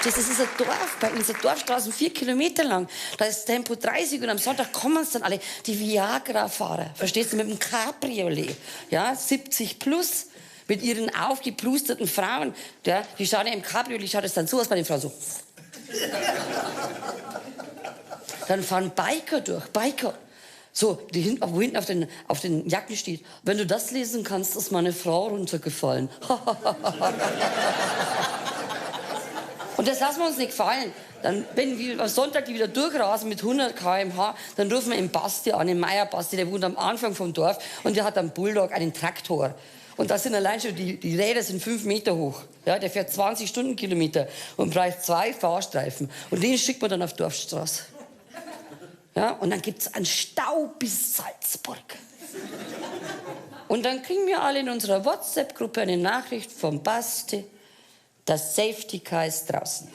Das ist ein Dorf bei uns, eine Dorfstraße 4 Kilometer lang. Da ist Tempo 30 und am Sonntag kommen es dann alle, die Viagra-Fahrer, verstehst du, mit dem Cabriolet, ja, 70 plus, mit ihren aufgeplusteten Frauen, ja, die schauen ja im Cabriolet, schaut es dann so aus bei den Frauen, so. Dann fahren Biker durch, Biker. So, die hinten, wo hinten auf den Jacken steht, wenn du das lesen kannst, ist meine Frau runtergefallen. Und das lassen wir uns nicht gefallen. Dann, wenn wir am Sonntag die wieder durchrasen mit 100 km/h, dann rufen wir den Basti an, den Meier Basti, der wohnt am Anfang vom Dorf und der hat am Bulldog einen Traktor. Und das sind allein schon, die Räder sind 5 Meter hoch. Ja, der fährt 20 Stundenkilometer und braucht 2 Fahrstreifen. Und den schickt man dann auf Dorfstraße. Ja, und dann gibt's einen Stau bis Salzburg. Und dann kriegen wir alle in unserer WhatsApp-Gruppe eine Nachricht vom Basti, das Safety Car ist draußen.